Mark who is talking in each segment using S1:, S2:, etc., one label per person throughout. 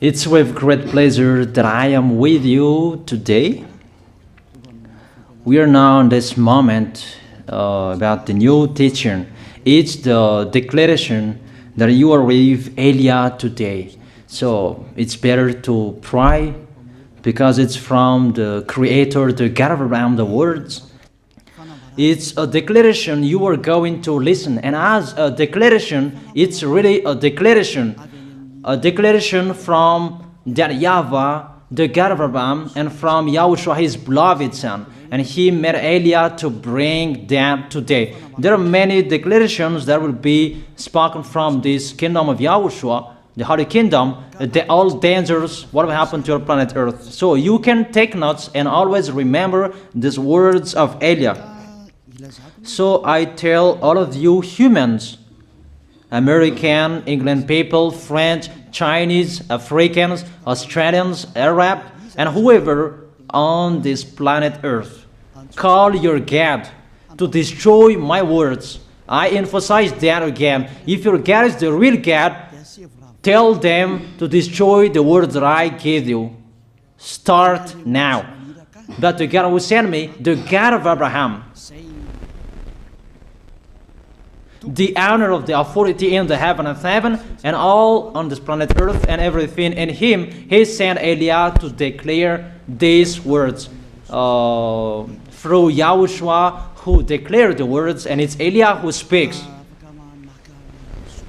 S1: It's with great pleasure that I am with you today. We are now in this moment about the new teaching. It's the declaration that you are with Elia today. So it's better to pray because it's from the Creator, the God of Abraham, the words. It's a declaration you are going to listen. And as a declaration, it's really a declaration from that YAHVAH, the God of Abraham, and from YAHOSHUAH, his beloved son. And he made Elia to bring them today. There are many declarations that will be spoken from this kingdom of YAHOSHUAH, the Holy Kingdom, all dangers, what will happen to your planet Earth. So you can take notes and always remember these words of Elia. So I tell all of you humans, American, England people, French, Chinese, Africans, Australians, Arab, and whoever on this planet Earth, call your God to destroy my words. I emphasize that again. If your God is the real God, tell them to destroy the words that I gave you. Start now. But the God who sent me, the God of Abraham, the honor of the authority in the heaven of heaven and all on this planet Earth and everything in him, he sent Elia to declare these words through YAHOSHUAH, who declared the words, and it's Elia who speaks.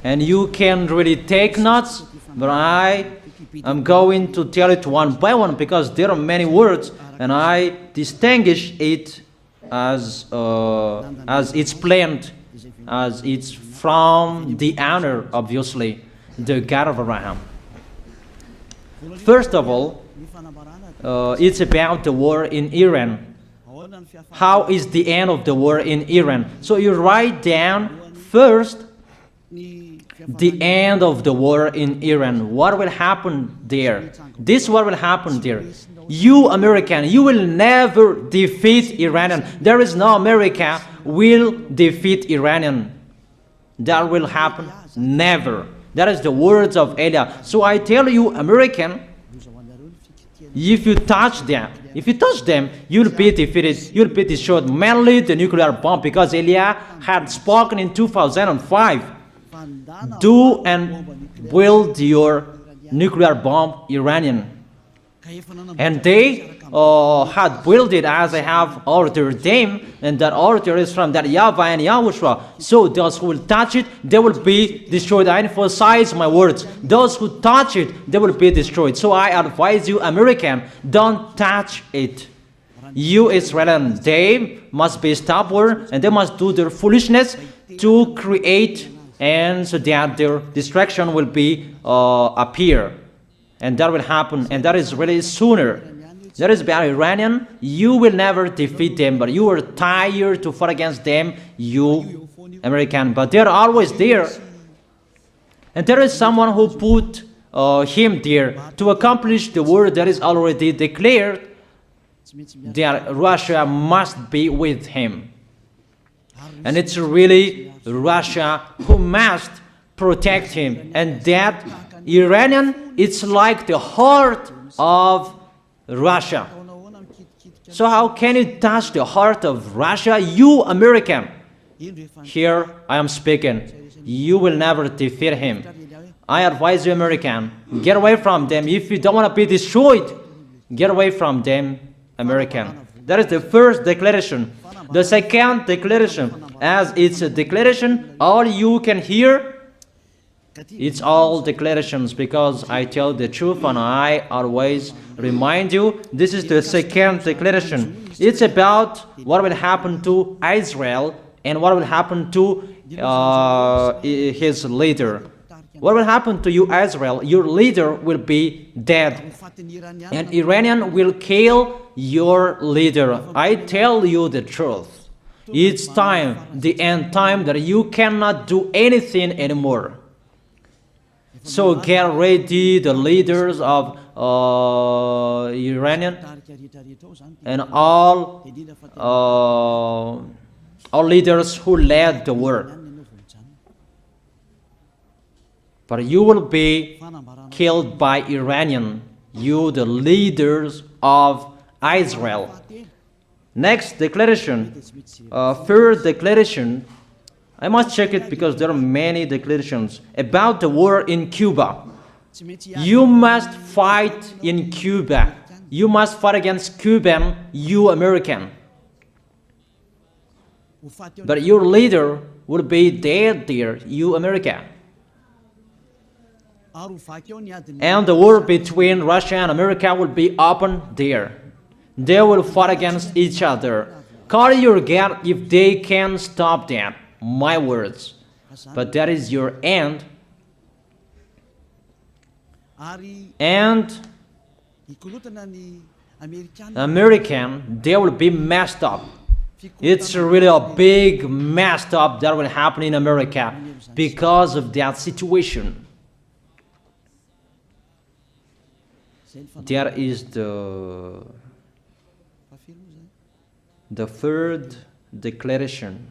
S1: And you can really take notes, but I am going to tell it one by one because there are many words, and I distinguish it as it's planned, as it's from the honor, obviously, the God of Abraham. First of all, it's about the war in Iran. How is the end of the war in Iran? So you write down first the end of the war in Iran. What will happen there? This what will happen there. You American, you will never defeat Iranian. There is no America will defeat Iranian. That will happen never. That is the words of Elia. So I tell you, American, if you touch them, you'll be defeated, you'll be destroyed. Mainly the nuclear bomb, because Elia had spoken in 2005. Do and build your nuclear bomb, Iranian. And they had built it as I have ordered them, and that order is from that YAHVAH and YAHOSHUAH. So those who will touch it, they will be destroyed. I emphasize my words. Those who touch it, they will be destroyed. So I advise you, American, don't touch it. You Israelis, they must be stubborn, and they must do their foolishness to create, and so that their destruction will be appear. And that will happen, and that is really sooner. That is about Iranian. You will never defeat them, but you are tired to fight against them, you American. But they're always there. And there is someone who put him there to accomplish the word that is already declared, that Russia must be with him. And it's really Russia who must protect him. And that Iranian, it's like the heart of Russia. So how can you touch the heart of Russia? You American. Here I am speaking. You will never defeat him. I advise you, American, get away from them. If you don't want to be destroyed, get away from them, American. That is the first declaration. The second declaration, as it's a declaration, all you can hear, it's all declarations, because I tell the truth and I always remind you, this is the second declaration. It's about what will happen to Israel and what will happen to his leader. What will happen to you, Israel? Your leader will be dead, and Iranian will kill your leader. I tell you the truth. It's time, the end time, that you cannot do anything anymore. So get ready, the leaders of Iranian and all leaders who led the war. but you will be killed by Iranian, you the leaders of Israel. Next declaration, third declaration, I must check it because there are many declarations about the war in Cuba. You must fight in Cuba. You must fight against Cuban, you American. But your leader will be dead there, you America. And the war between Russia and America will be open there. They will fight against each other. Call your God if they can stop that. My words. But that is your end. And American, they will be messed up. It's really a big messed up that will happen in America because of that situation. That is the third declaration.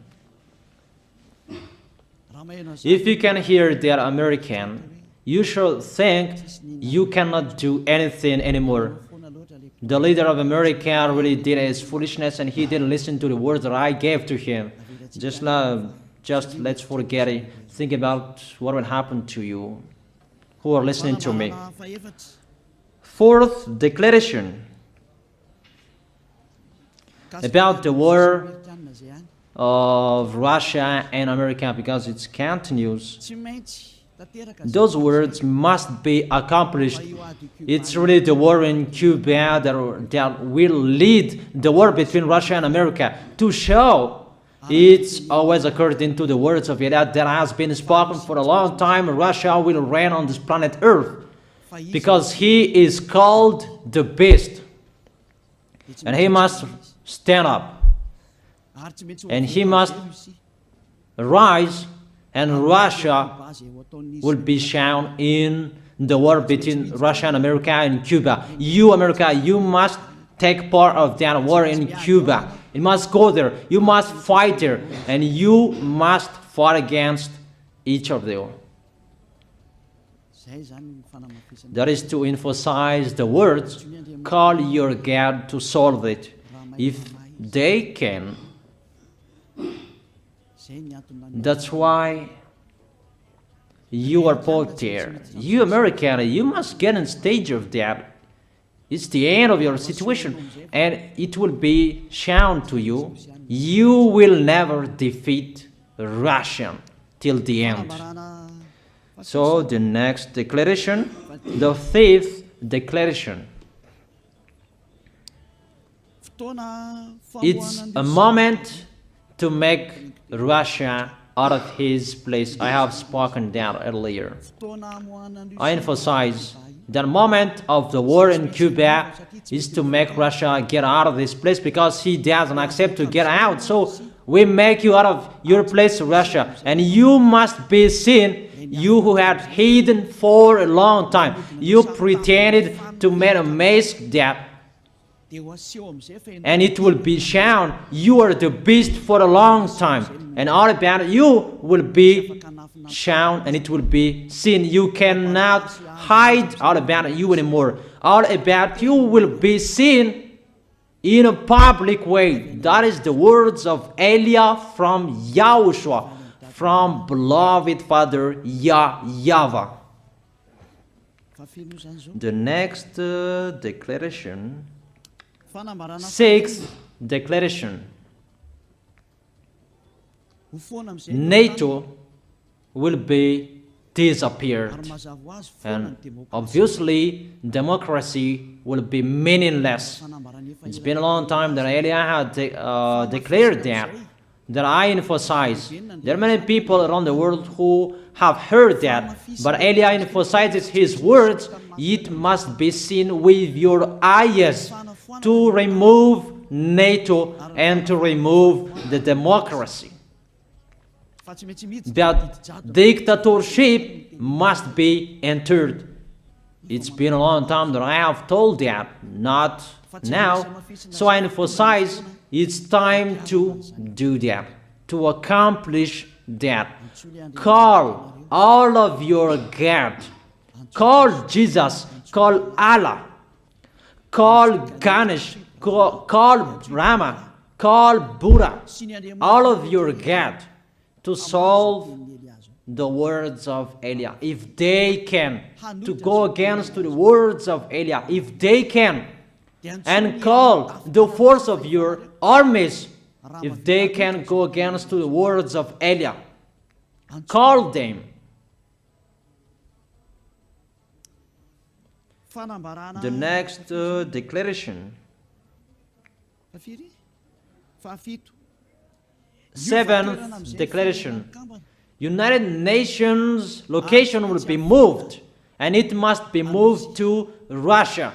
S1: If you can hear that American, you should think you cannot do anything anymore. The leader of America really did his foolishness and he didn't listen to the words that I gave to him. Just let's forget it. Think about what will happen to you who are listening to me. Fourth declaration about the war of Russia and America, because it continues. Those words must be accomplished. It's really the war in Cuba that will lead the war between Russia and America to show it's always according to the words of YAH that has been spoken for a long time. Russia will reign on this planet Earth because he is called the beast and he must stand up and he must rise, and Russia will be shown in the war between Russia and America and Cuba. You, America, you must take part of that war in Cuba. You must go there. You must fight there. And you must fight against each of them. That is to emphasize the words, call your God to solve it. If they can, that's why you are put there. You American, you must get in stage of that. It's the end of your situation and it will be shown to you. You will never defeat Russia till the end. So the next declaration, the fifth declaration. It's a moment to make Russia out of his place. I have spoken that earlier. I emphasize the moment of the war in Cuba is to make Russia get out of this place because he doesn't accept to get out. So we make you out of your place, Russia, and you must be seen. You who had hidden for a long time, you pretended to make a mask that, and it will be shown you are the beast for a long time, and all about you will be shown and it will be seen. You cannot hide all about you anymore. All about you will be seen in a public way. That is the words of Elia from YAHOSHUAH, from beloved Father YAHVAH. The next declaration, sixth declaration. NATO will be disappeared, and obviously democracy will be meaningless. It's been a long time that Elia had declared that I emphasize. There are many people around the world who have heard that, but Elia emphasizes his words. It must be seen with your eyes to remove NATO and to remove the democracy. That dictatorship must be entered. It's been a long time that I have told that, not now. So I emphasize it's time to do that, to accomplish that. Call all of your God. Call Jesus, call Allah, call Ganesh, call Brahma, call Buddha, all of your God, to solve the words of Eliah. If they can, to go against the words of Eliah, if they can, and call the force of your armies, if they can go against the words of Eliah, call them. The next declaration, 7th declaration, United Nations location will be moved, and it must be moved to Russia.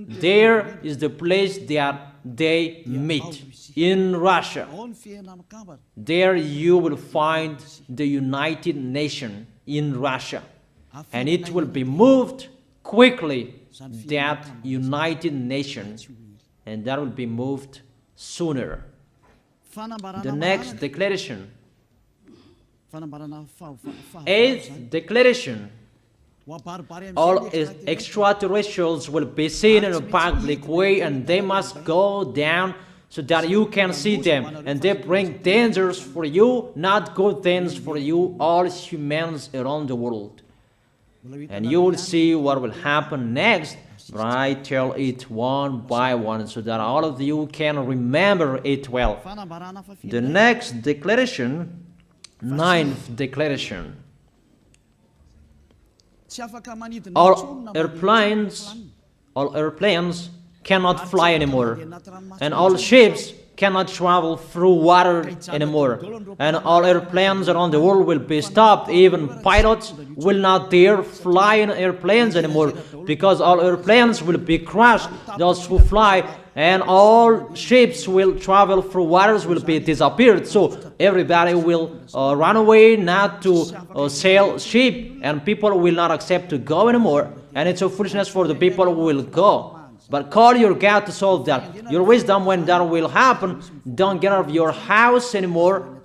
S1: There is the place that they meet, in Russia. There you will find the United Nations in Russia, and it will be moved quickly, that United Nations, and that will be moved sooner. The next declaration, 8th declaration, all extraterrestrials will be seen in a public way, and they must go down so that you can see them, and they bring dangers for you, not good things for you, all humans around the world. And you will see what will happen next, but I tell it one by one so that all of you can remember it well. The next declaration, 9th declaration, all airplanes cannot fly anymore, and all ships cannot travel through water anymore, and all airplanes around the world will be stopped. Even pilots will not dare fly in airplanes anymore, because all airplanes will be crashed, those who fly, and all ships will travel through waters will be disappeared. So everybody will run away not to sail ship, and people will not accept to go anymore, and it's a foolishness for the people who will go. But call your God to solve that. Your wisdom when that will happen. Don't get out of your house anymore,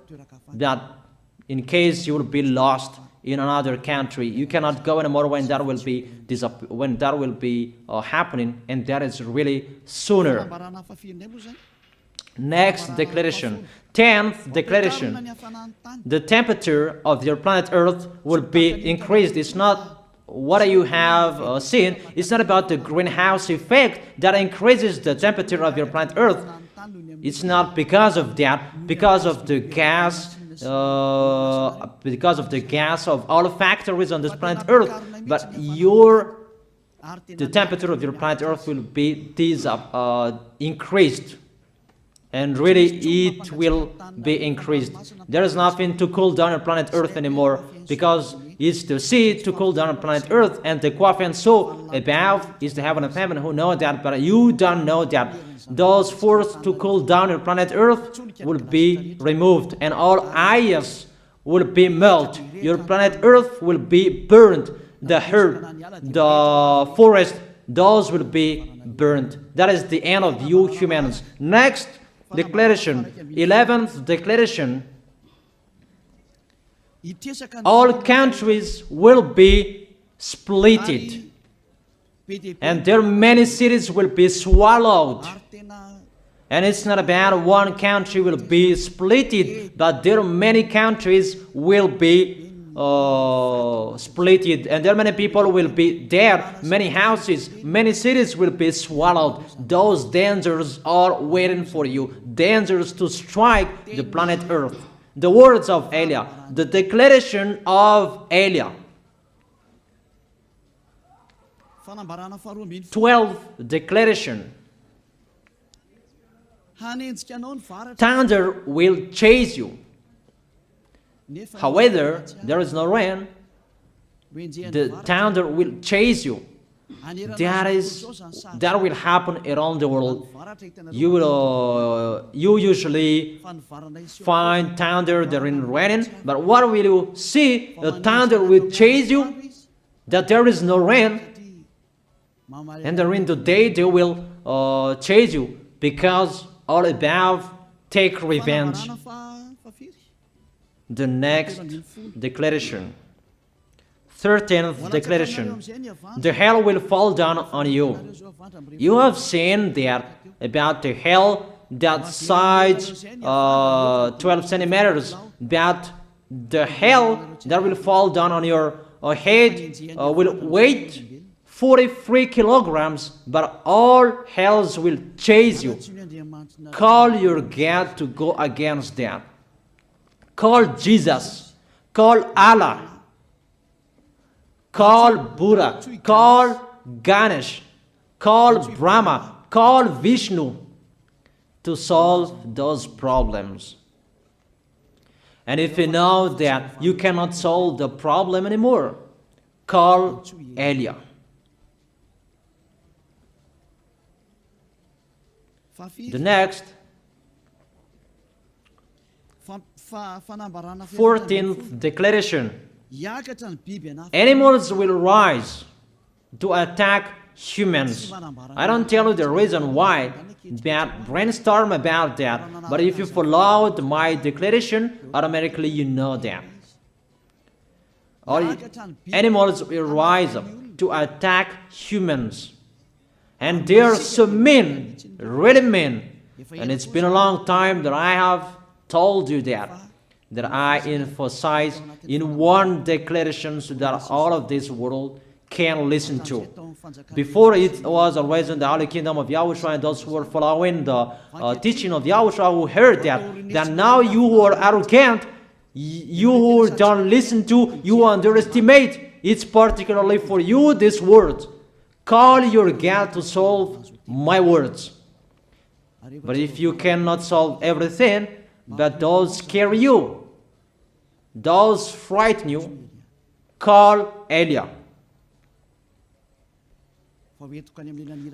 S1: that in case you will be lost in another country. You cannot go anymore when that will be happening, and that is really sooner. Next declaration, 10th declaration, the temperature of your planet Earth will be increased. It's not what you have seen. It's not about the greenhouse effect that increases the temperature of your planet Earth. It's not because of that, because of the gas, of all factories on this planet Earth. But the temperature of your planet Earth will be increased, and really it will be increased. There is nothing to cool down your planet Earth anymore, because it's the sea to cool down on planet Earth, and the Qaf and so above is the heaven of heaven, who know that, but you don't know that. Those forces to cool down on planet Earth will be removed, and all ice will be melted. Your planet Earth will be burned. The earth, the forest, those will be burned. That is the end of you humans. Next declaration, 11th declaration, all countries will be splitted, and their many cities will be swallowed. And it's not about one country will be splitted, but there are many countries will be splitted, and there are many people will be dead, many houses, many cities will be swallowed. Those dangers are waiting for you, dangers to strike the planet Earth. The words of Eliah, the declaration of Eliah. 12th declaration. Thunder will chase you. However, there is no rain. The thunder will chase you. That will happen around the world. You usually find thunder during raining, but what will you see? The thunder will chase you, that there is no rain, and during the day they will chase you, because all above take revenge. The next declaration, 13th declaration. The hell will fall down on you. You have seen that about the hell that size 12 centimeters, that the hell that will fall down on your head will weight 43 kilograms, but all hells will chase you. Call your God to go against that. Call Jesus. Call Allah. Call Buddha. Call Ganesh. Call Brahma. Call Vishnu to solve those problems. And if you know that you cannot solve the problem anymore, call YAH. The next, 14th declaration. Animals will rise to attack humans. I don't tell you the reason why, but brainstorm about that. But if you followed my declaration, automatically you know that. All animals will rise up to attack humans. And they are so mean, really mean. And it's been a long time that I have told you that I emphasize in one declaration so that all of this world can listen to. Before it was always in the Holy Kingdom of YAHOSHUAH, and those who were following the teaching of YAHOSHUAH who heard that now you who are arrogant, you who don't listen to, you underestimate. It's particularly for you, this word. Call your God to solve my words. But if you cannot solve everything, but those scare you, those frighten you, call YAH.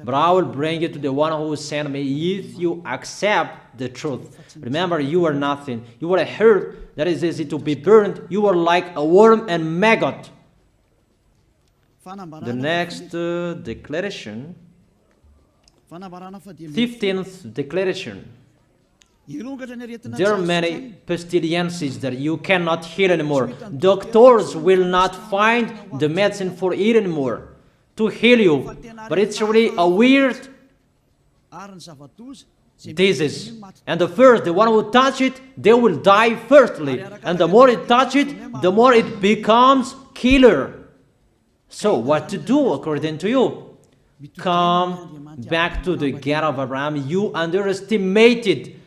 S1: But I will bring you to the one who sent me if you accept the truth. Remember, you are nothing. You are a herb that is easy to be burned. You are like a worm and maggot. The next declaration, 15th declaration. There are many pestilences that you cannot heal anymore. Doctors will not find the medicine for it anymore to heal you. But it's really a weird disease. And the one who touch it, they will die firstly. And the more it touch it, the more it becomes killer. So what to do according to you? Come back to the God of Abraham. You underestimated.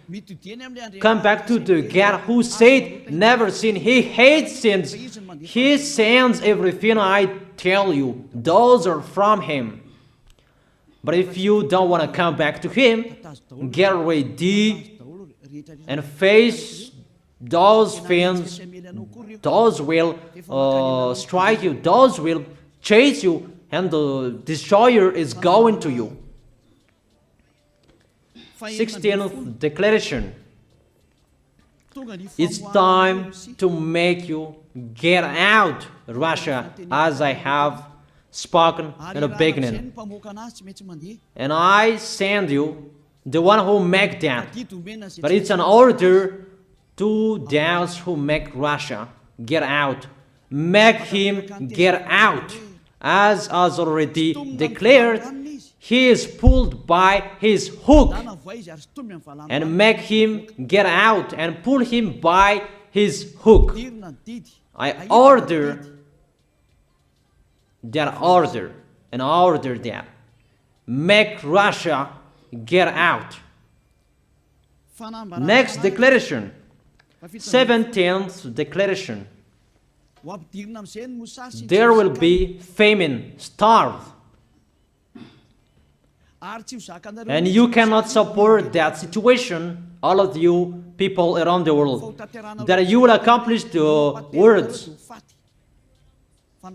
S1: Come back to the God who said, never sin. He hates sins. He sends everything I tell you. Those are from Him. But if you don't want to come back to Him, get ready and face those things. Those will strike you. Those will chase you, and the destroyer is going to you. 16th declaration. It's time to make you get out, Russia, as I have spoken in the beginning. And I send you the one who make that. But it's an order to those who make Russia get out. Make him get out. As already declared, he is pulled by his hook, and make him get out and pull him by his hook. I order that. Make Russia get out. Next declaration, 17th declaration. There will be famine, starve. And you cannot support that situation, all of you people around the world, that you will accomplish the words.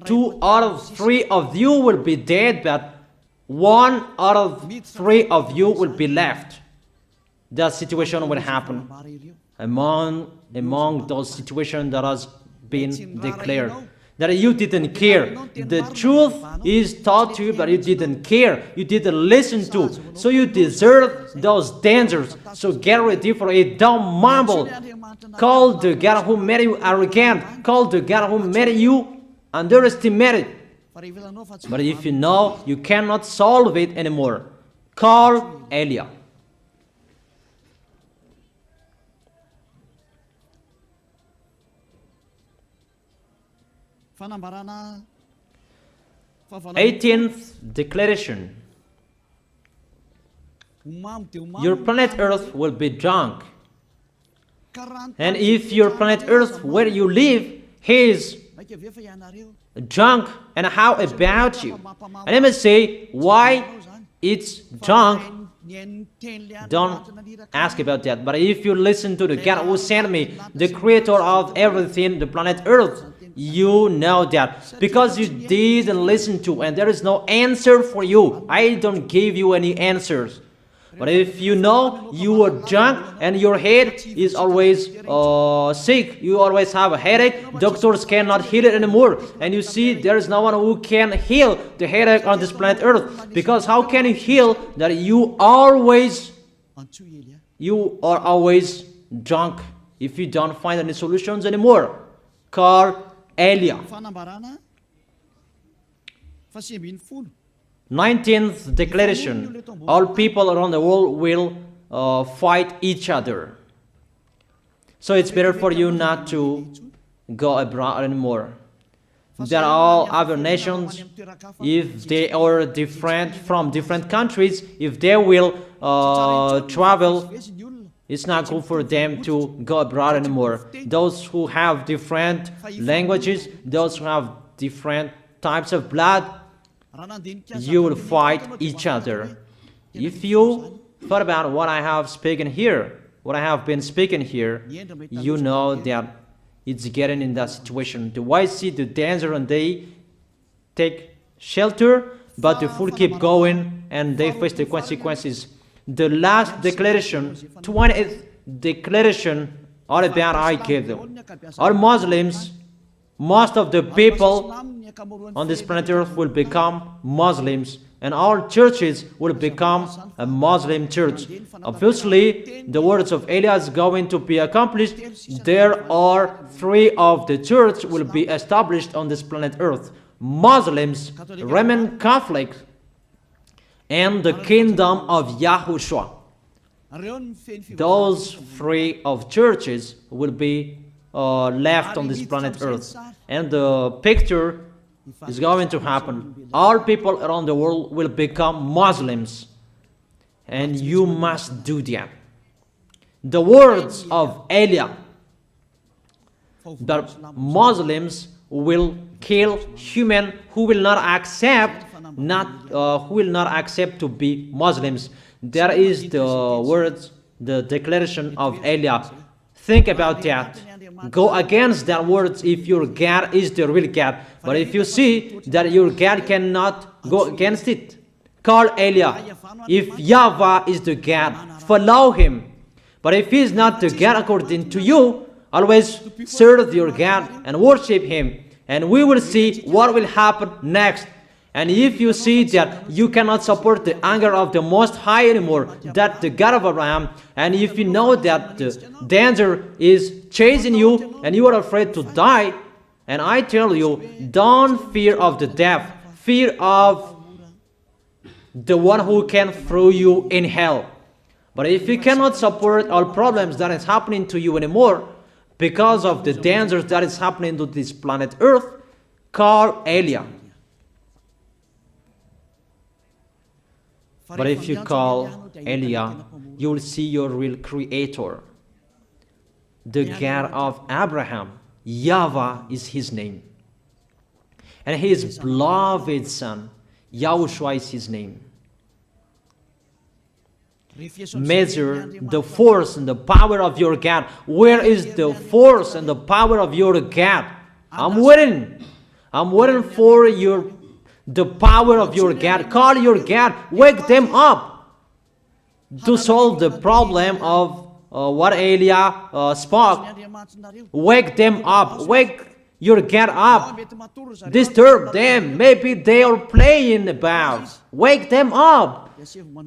S1: 2 out of 3 of you will be dead, but 1 out of 3 of you will be left. That situation will happen among those situations that has been declared. That you didn't care. The truth is taught to you, but you didn't care. You didn't listen to. So you deserve those dangers. So get ready for it. Don't mumble. Call the God who made you arrogant. Call the God who made you underestimate it. But if you know you cannot solve it anymore, call Eliah. Eighteenth declaration. Your planet Earth will be drunk. And if your planet Earth where you live is drunk, and how about you? And let me say why it's drunk. Don't ask about that. But if you listen to the God who sent me, the creator of everything, the planet Earth, you know that. Because you didn't listen to, and there is no answer for you. I don't give you any answers. But if you know you are drunk and your head is always sick, you always have a headache, doctors cannot heal it anymore. And you see there is no one who can heal the headache on this planet Earth. Because how can you heal that you are always drunk if you don't find any solutions anymore? Call Eliah. 19th declaration. All people around the world will fight each other. So it's better for you not to go abroad anymore. There are all other nations, if they are different from different countries, if they will travel, it's not good for them to go abroad anymore. Those who have different languages, those who have different types of blood, you will fight each other. If you thought about what I have spoken here, what I have been speaking here, you know that it's getting in that situation. The wise see the danger and they take shelter, but the fool keep going and they face the consequences. The last declaration, 20th declaration, all about I gave them. All Muslims, most of the people on this planet Earth will become Muslims, and all churches will become a Muslim church. Obviously, the words of Eliah is going to be accomplished. There are 3 of the church will be established on this planet Earth: Muslims, Roman Catholics, and the kingdom of YAHOSHUAH. Those 3 of churches will be left on this planet Earth, and the picture is going to happen. All people around the world will become Muslims, and you must do that. The words of Eliah, that Muslims will kill human who will not accept to be Muslims. That is the words, the declaration of Eliah. Think about that. Go against that words if your God is the real God. But if you see that your God cannot go against it, call Eliah. If YAHVAH is the God, follow him. But if he is not the God according to you, always serve your God and worship him. And we will see what will happen next. And if you see that you cannot support the anger of the Most High anymore, that the God of Abraham, and if you know that the danger is chasing you and you are afraid to die, and I tell you, don't fear of the death, fear of the one who can throw you in hell. But if you cannot support all problems that is happening to you anymore, because of the dangers that is happening to this planet Earth, call Eliah. But if you call Eliah, you will see your real creator, the God of Abraham. YAHVAH is his name. And his beloved son, YAHOSHUAH is his name. Measure the force and the power of your God. Where is the force and the power of your God? I'm waiting. I'm waiting for the power of your God. Call your God. Wake them up to solve the problem of what Eliah spoke. Wake them up. Wake your God up. Disturb them. Maybe they are playing about. Wake them up.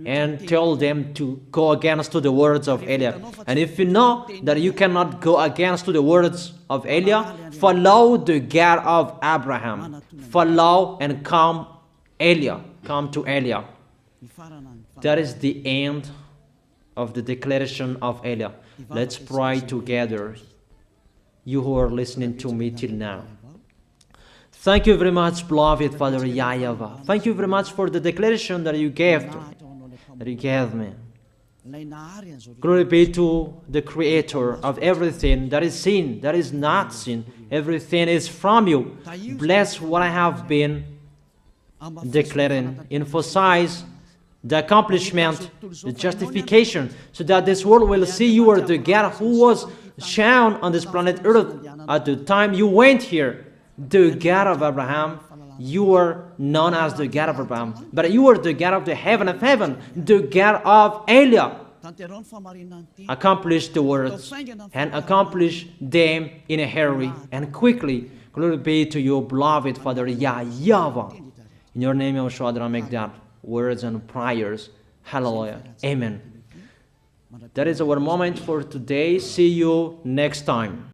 S1: and tell them to go against to the words of Eliah. And if you know that you cannot go against to the words of Eliah, follow the God of Abraham. Follow and come Eliah. Come to Eliah. That is the end of the declaration of Eliah. Let's pray together, you who are listening to me till now. Thank you very much, beloved Father YAHVAH. Thank you very much for the declaration that you gave to me, that you gave me. Glory be to the Creator of everything that is seen, that is not seen. Everything is from you. Bless what I have been declaring. Emphasize the accomplishment, the justification, so that this world will see you are the God who was shown on this planet Earth at the time you went here. The God of Abraham, you are known as the God of Abraham, but you are the God of the heaven of heaven, the God of Eliah. Accomplish the words and accomplish them in a hurry and quickly. Glory be to you, beloved Father YAHVAH. In your name, YAHOSHUAH, I make that words and prayers. Hallelujah. Amen. That is our moment for today. See you next time.